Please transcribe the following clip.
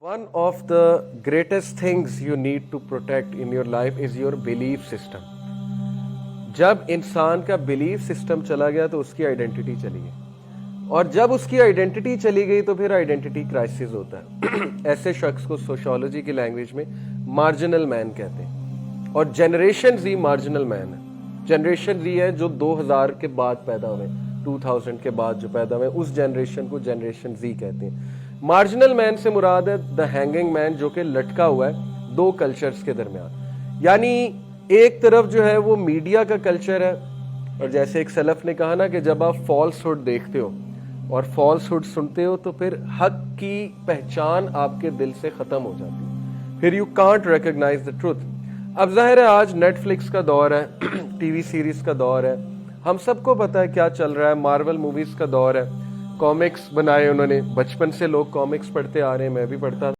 One of the greatest things you need to protect in your life is your belief system. जब इंसान का belief system चला गया तो उसकी आइडेंटिटी चली गई, और जब उसकी आइडेंटिटी चली गई तो फिर आइडेंटिटी क्राइसिस होता है। ऐसे शख्स को सोशियोलॉजी की लैंग्वेज में मार्जिनल मैन कहते हैं, और जनरेशन जी मार्जिनल मैन है। जनरेशन जी है जो 2000 के बाद पैदा हुए, 2000 के बाद जो पैदा हुए, उस जनरेशन को जनरेशन जी कहते हैं। मार्जिनल मैन से मुराद है द हैंगिंग मैन, जो कि लटका हुआ है दो कल्चर्स के दरमियान। यानी एक तरफ जो है वो मीडिया का कल्चर है, और जैसे एक सलफ ने कहा ना कि जब आप फॉल्सहुड देखते हो और फॉल्सहुड सुनते हो तो फिर हक की पहचान आपके दिल से ख़त्म हो जाती है, फिर you can't recognise the truth. अब जाहिर है आज नेटफ्लिक्स का दौर है, टीवी सीरीज़ का दौर है, हम सबको पता है क्या चल रहा है, मार्वल मूवीज़ का दौर है, कॉमिक्स बनाए उन्होंने, बचपन से लोग कॉमिक्स पढ़ते आ रहे हैं, मैं भी पढ़ता